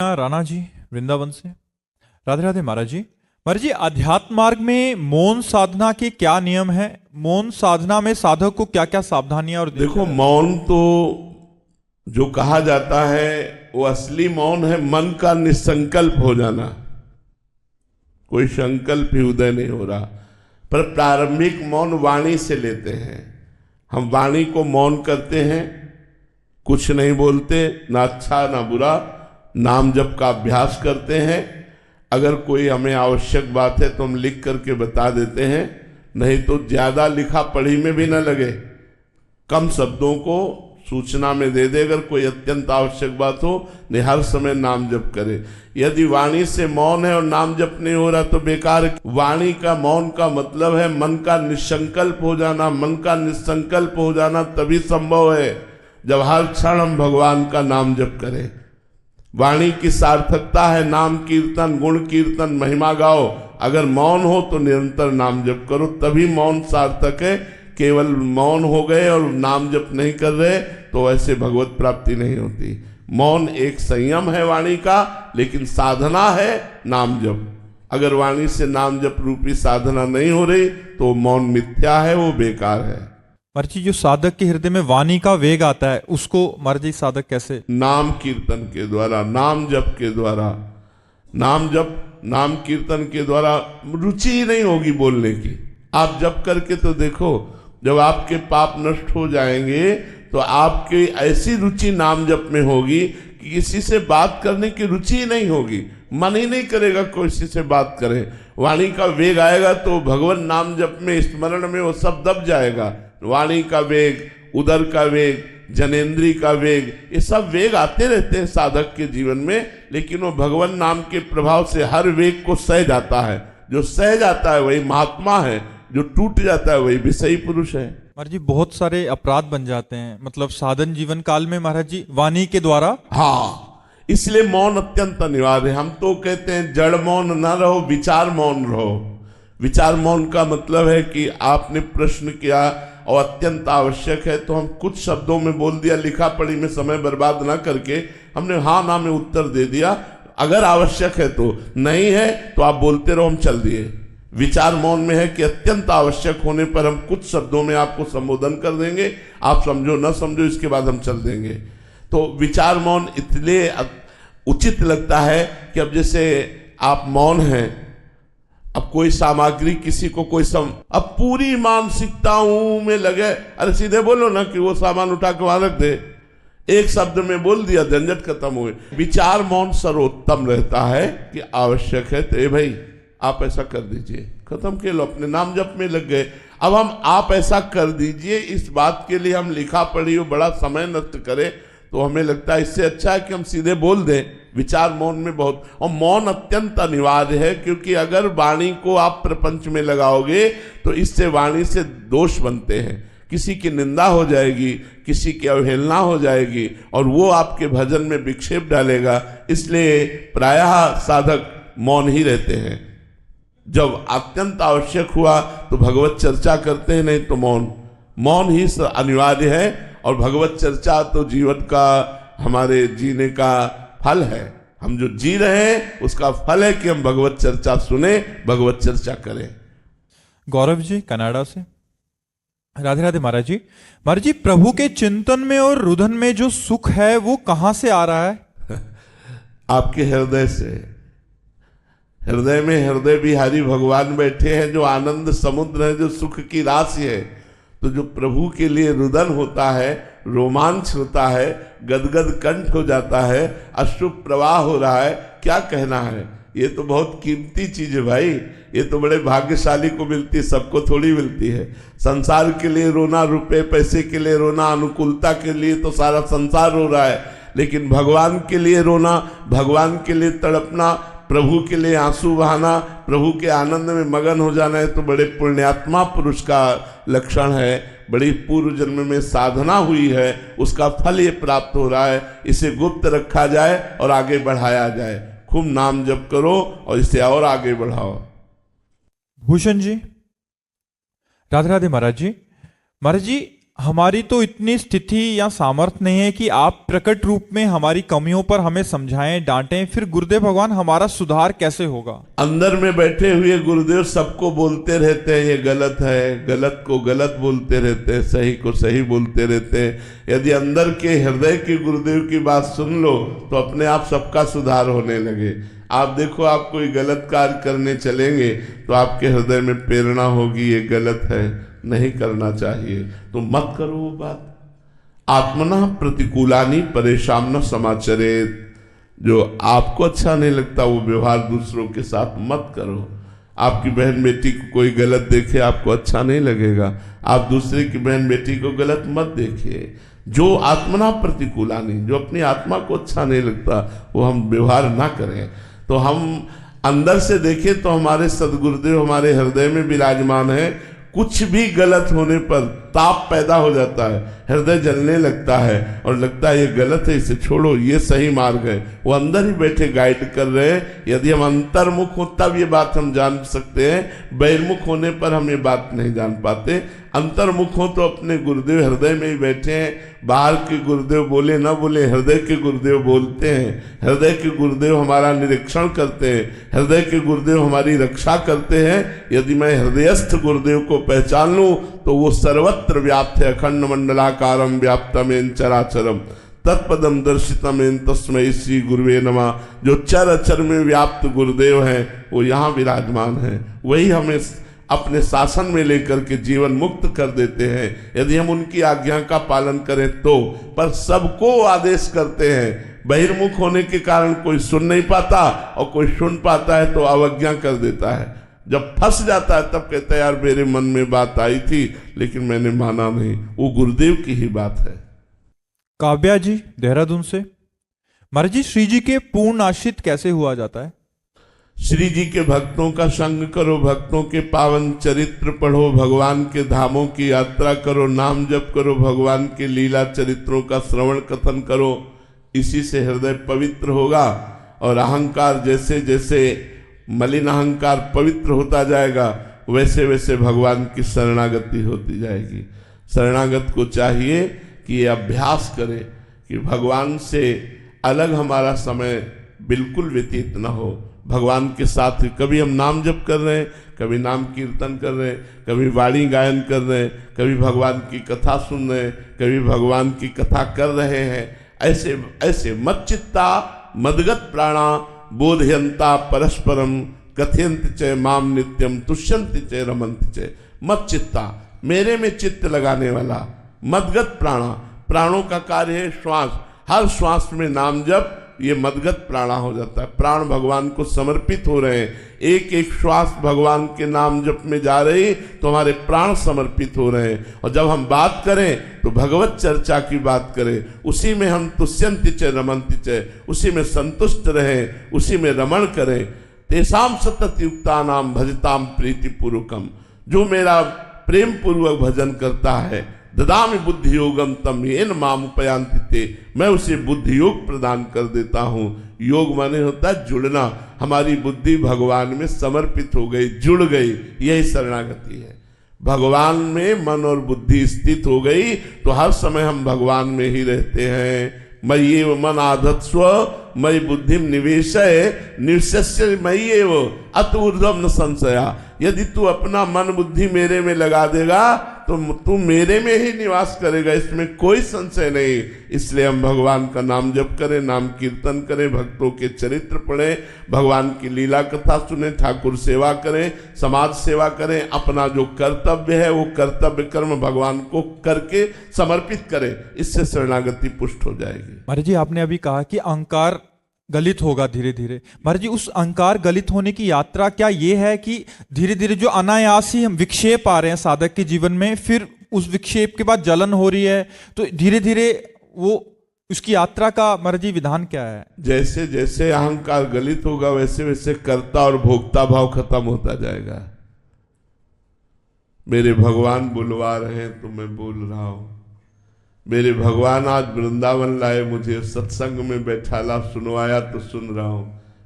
कन्या राणा जी वृंदावन से। राधे राधे महाराज जी। महाराज जी, अध्यात्म मार्ग में मौन साधना के क्या नियम है? मौन साधना में साधक को क्या क्या सावधानियां और देखो, मौन तो जो कहा जाता है वो असली मौन है मन का निसंकल्प हो जाना। कोई संकल्प ही उदय नहीं हो रहा। पर प्रारंभिक मौन वाणी से लेते हैं। हम वाणी को मौन करते हैं, कुछ नहीं बोलते, ना अच्छा ना बुरा, नाम जप का अभ्यास करते हैं। अगर कोई हमें आवश्यक बात है तो हम लिख करके बता देते हैं, नहीं तो ज्यादा लिखा पढ़ी में भी न लगे, कम शब्दों को सूचना में दे दे। अगर कोई अत्यंत आवश्यक बात हो, नहीं हर समय नाम जप करे। यदि वाणी से मौन है और नाम जप नहीं हो रहा तो बेकार। वाणी का मौन का मतलब है मन का निसंकल्प हो जाना। मन का निसंकल्प हो जाना तभी संभव है जब हर क्षण हम भगवान का नाम जप करें। वाणी की सार्थकता है नाम कीर्तन, गुण कीर्तन, महिमा गाओ। अगर मौन हो तो निरंतर नाम जप करो, तभी मौन सार्थक है। केवल मौन हो गए और नाम जप नहीं कर रहे तो ऐसे भगवत प्राप्ति नहीं होती। मौन एक संयम है वाणी का, लेकिन साधना है नाम जप। अगर वाणी से नाम जप रूपी साधना नहीं हो रही तो मौन मिथ्या है, वो बेकार है। महाराज जी, जो साधक के हृदय में वाणी का वेग आता है उसको महाराज जी साधक कैसे? नाम कीर्तन के द्वारा, नाम जप के द्वारा। नाम जप, नाम कीर्तन के द्वारा रुचि ही नहीं होगी बोलने की। आप जप करके तो देखो, जब आपके पाप नष्ट हो जाएंगे तो आपकी ऐसी रुचि नाम जप में होगी कि किसी से बात करने की रुचि ही नहीं होगी, मन ही नहीं करेगा किसी से बात करे। वाणी का वेग आएगा तो भगवान नाम जप में, स्मरण में वो सब दब जाएगा। वाणी का वेग, उदर का वेग, जनेन्द्री का वेग, ये सब वेग आते रहते हैं साधक के जीवन में, लेकिन वो भगवान नाम के प्रभाव से हर वेग को सह जाता है। जो सह जाता है वही महात्मा है, जो टूट जाता है वही विषयी पुरुष है। महाराज जी, बहुत सारे अपराध बन जाते हैं मतलब साधन जीवन काल में महाराज जी वाणी के द्वारा। हाँ, इसलिए मौन अत्यंत अनिवार्य है। हम तो कहते हैं जड़ मौन न रहो, विचार मौन रहो। विचार मौन का मतलब है कि आपने प्रश्न किया और अत्यंत आवश्यक है तो हम कुछ शब्दों में बोल दिया, लिखा पढ़ी में समय बर्बाद ना करके हमने हाँ ना में उत्तर दे दिया। अगर आवश्यक है तो, नहीं है तो आप बोलते रहो, हम चल दिए। विचार मौन में है कि अत्यंत आवश्यक होने पर हम कुछ शब्दों में आपको संबोधन कर देंगे, आप समझो न समझो, इसके बाद हम चल देंगे। तो विचार मौन इसलिए उचित लगता है कि अब जैसे आप मौन हैं, अब कोई सामग्री किसी को कोई अब पूरी मानसिकताओं में लगे, अरे सीधे बोलो ना कि वो सामान उठा के वहां रख दे, एक शब्द में बोल दिया, झंझट खत्म हो गई। विचार मौन सर्वोत्तम रहता है कि आवश्यक है तो ए भाई आप ऐसा कर दीजिए, खत्म के लो, अपने नाम जप में लग गए। अब हम आप ऐसा कर दीजिए, इस बात के लिए हम लिखा पढ़ी हो बड़ा समय नष्ट करें तो हमें लगता है इससे अच्छा है कि हम सीधे बोल दें। विचार मौन में बहुत, और मौन अत्यंत अनिवार्य है, क्योंकि अगर वाणी को आप प्रपंच में लगाओगे तो इससे वाणी से दोष बनते हैं। किसी की निंदा हो जाएगी, किसी की अवहेलना हो जाएगी और वो आपके भजन में विक्षेप डालेगा। इसलिए प्रायः साधक मौन ही रहते हैं। जब अत्यंत आवश्यक हुआ तो भगवत चर्चा करते हैं, नहीं तो मौन ही अनिवार्य है। और भगवत चर्चा तो जीवन का, हमारे जीने का फल है। हम जो जी रहे हैं उसका फल है कि हम भगवत चर्चा सुने, भगवत चर्चा करें। गौरव जी कनाडा से। राधे राधे महाराज जी। महाराज जी, प्रभु के चिंतन में और रुदन में जो सुख है वो कहां से आ रहा है? आपके हृदय से। हृदय में हृदय बिहारी भगवान बैठे हैं, जो आनंद समुद्र है, जो सुख की राशि है। तो जो प्रभु के लिए रुदन होता है, रोमांच होता है, गदगद कंठ हो जाता है, अश्रु प्रवाह हो रहा है, क्या कहना है। ये तो बहुत कीमती चीज है भाई, ये तो बड़े भाग्यशाली को मिलती है, सबको थोड़ी मिलती है। संसार के लिए रोना, रुपए पैसे के लिए रोना, अनुकूलता के लिए तो सारा संसार रो रहा है, लेकिन भगवान के लिए रोना, भगवान के लिए तड़पना, प्रभु के लिए आंसू बहाना, प्रभु के आनंद में मगन हो जाना है तो बड़े पुण्यात्मा पुरुष का लक्षण है। बड़ी पूर्व जन्म में साधना हुई है, उसका फल ये प्राप्त हो रहा है। इसे गुप्त रखा जाए और आगे बढ़ाया जाए। खूब नाम जप करो और इसे और आगे बढ़ाओ। भूषण जी। राधे राधे महाराज जी। महाराज जी, हमारी तो इतनी स्थिति या सामर्थ्य नहीं है कि आप प्रकट रूप में हमारी कमियों पर हमें समझाएं, डांटें, फिर गुरुदेव भगवान हमारा सुधार कैसे होगा? अंदर में बैठे हुए गुरुदेव सबको बोलते रहते हैं ये गलत है, गलत को गलत बोलते रहते हैं, सही को सही बोलते रहते हैं। यदि अंदर के हृदय के गुरुदेव की बात सुन लो तो अपने आप सबका सुधार होने लगे। आप देखो, आप कोई गलत कार्य करने चलेंगे तो आपके हृदय में प्रेरणा होगी ये गलत है, नहीं करना चाहिए, तो मत करो वो बात। आत्मना प्रतिकूलानी परेशान न समाचरेत, जो आपको अच्छा नहीं लगता वो व्यवहार दूसरों के साथ मत करो। आपकी बहन बेटी को कोई गलत देखे, आपको अच्छा नहीं लगेगा, आप दूसरे की बहन बेटी को गलत मत देखिए। जो आत्मना प्रतिकूलानी, जो अपनी आत्मा को अच्छा नहीं लगता वो हम व्यवहार ना करें। तो हम अंदर से देखें तो हमारे सदगुरुदेव हमारे हृदय में विराजमान है। कुछ भी गलत होने पर ताप पैदा हो जाता है, हृदय जलने लगता है और लगता है ये गलत है, इसे छोड़ो, ये सही मार्ग है। वो अंदर ही बैठे गाइड कर रहे हैं। यदि हम अंतर्मुख हो तब ये बात हम जान सकते हैं, बहिर्मुख होने पर हम ये बात नहीं जान पाते। अंतर्मुख हो तो अपने गुरुदेव हृदय में ही बैठे हैं। बाहर के गुरुदेव बोले ना बोले, हृदय के गुरुदेव बोलते हैं। हृदय के गुरुदेव हमारा निरीक्षण करते हैं, हृदय के गुरुदेव हमारी रक्षा करते हैं। यदि मैं हृदयस्थ गुरुदेव को पहचान लूं तो वो सर्वत्र व्याप्त है। अखंड मंडलाकारम व्याप्तमेन चराचरम तत्पदम दर्शितमेन तस्मै श्री गुरुवे नमः। जो चर अचर में व्याप्त गुरुदेव हैं वो यहाँ विराजमान है। वही हमें अपने शासन में लेकर के जीवन मुक्त कर देते हैं यदि हम उनकी आज्ञा का पालन करें तो। पर सबको आदेश करते हैं। बहिर्मुख होने के कारण कोई सुन नहीं पाता और कोई सुन पाता है तो अवज्ञा कर देता है। जब फंस जाता है तब कहता है यार मेरे मन में बात आई थी लेकिन मैंने माना नहीं। वो गुरुदेव की ही बात है। काव्या जी देहरादून से, महाराज जी श्री जी के पूर्ण आश्रित कैसे हुआ जाता है? श्री जी के भक्तों का संग करो, भक्तों के पावन चरित्र पढ़ो, भगवान के धामों की यात्रा करो, नाम जप करो, भगवान के लीला चरित्रों का श्रवण कथन करो। इसी से हृदय पवित्र होगा और अहंकार जैसे जैसे मलिन अहंकार पवित्र होता जाएगा वैसे वैसे भगवान की शरणागति होती जाएगी। शरणागत को चाहिए कि ये अभ्यास करे कि भगवान से अलग हमारा समय बिल्कुल व्यतीत न हो। भगवान के साथ कभी हम नाम जप कर रहे हैं, कभी नाम कीर्तन कर रहे हैं, कभी वाणी गायन कर रहे हैं, कभी भगवान की कथा सुन रहे हैं, कभी भगवान की कथा कर रहे हैं। ऐसे ऐसे मच्चित्ता मदगत प्राणा बोधयंता परस्परम कथयंत च माम नित्यम तुष्यंत च रमंत च। मच्चित्ता, मेरे में चित्त लगाने वाला। मदगत प्राणा, प्राणों का कार्य है श्वास। हर श्वास में नाम जप, ये मदगत प्राणा हो जाता है। प्राण भगवान को समर्पित हो रहे हैं। एक एक श्वास भगवान के नाम जप में जा रही तो हमारे प्राण समर्पित हो रहे हैं। और जब हम बात करें तो भगवत चर्चा की बात करें, उसी में हम तुष्यंति च रमंति च, उसी में संतुष्ट रहें, उसी में रमण करें। तेसाम सतत युक्ता नाम भजताम प्रीति पूर्वकम, जो मेरा प्रेम पूर्वक भजन करता है, ददामि बुद्धि योगम तम येन माम उपयांति ते, मैं उसे बुद्धि योग प्रदान कर देता हूँ। योग माने होता है जुड़ना। हमारी बुद्धि भगवान में समर्पित हो गई, जुड़ गई, यही शरणागति है। भगवान में मन और बुद्धि स्थित हो गई तो हर समय हम भगवान में ही रहते हैं। मय्येव मन आधत्स्व मयि बुद्धिम निवेशय निवस्य मय्येव अत ऊर्ध्वम न संशया। यदि तू अपना मन बुद्धि मेरे में लगा देगा तो तू मेरे में ही निवास करेगा, इसमें कोई संशय नहीं। इसलिए हम भगवान का नाम जप करें, नाम कीर्तन करें, भक्तों के चरित्र पढ़ें, भगवान की लीला कथा सुने, ठाकुर सेवा करें, समाज सेवा करें। अपना जो कर्तव्य है वो कर्तव्य कर्म भगवान को करके समर्पित करें। इससे शरणागति पुष्ट हो जाएगी। महाराज जी आपने अभी कहा कि अहंकार गलित होगा धीरे धीरे। महाराज जी उस अहंकार गलित होने की यात्रा क्या ये है कि धीरे धीरे जो अनायास ही हम विक्षेप आ रहे हैं साधक के जीवन में, फिर उस विक्षेप के बाद जलन हो रही है, तो धीरे धीरे वो उसकी यात्रा का महाराज जी विधान क्या है? जैसे जैसे अहंकार गलित होगा वैसे वैसे कर्ता और भोक्ता भाव खत्म होता जाएगा। मेरे भगवान बुलवा रहे हैं तो मैं बोल रहा हूं। मेरे भगवान आज वृंदावन लाए, मुझे सत्संग में बैठाला, सुनवाया तो सुन रहा हूं।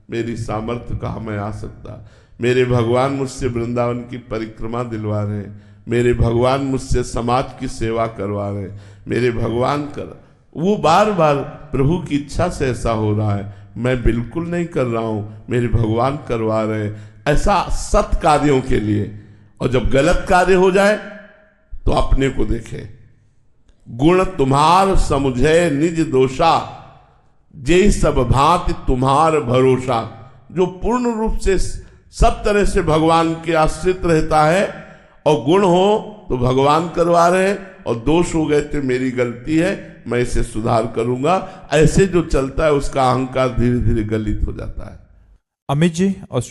मेरी सामर्थ्य कहाँ मैं आ सकता। मेरे भगवान मुझसे वृंदावन की परिक्रमा दिलवा रहे हैं, मेरे भगवान मुझसे समाज की सेवा करवा रहे हैं, मेरे भगवान कर, वो बार बार प्रभु की इच्छा से ऐसा हो रहा है, मैं बिल्कुल नहीं कर रहा हूं, मेरे भगवान करवा रहे हैं, ऐसा सत कार्यों के लिए। और जब गलत कार्य हो जाए तो अपने को देखे, गुण तुम्हार समुझे निज दोषा, जे सब भांति तुम्हार भरोसा। जो पूर्ण रूप से सब तरह से भगवान के आश्रित रहता है और गुण हो तो भगवान करवा रहे हैं, और दोष हो गए तो मेरी गलती है, मैं इसे सुधार करूंगा, ऐसे जो चलता है उसका अहंकार धीरे धीरे गलित हो जाता है। अमित जी और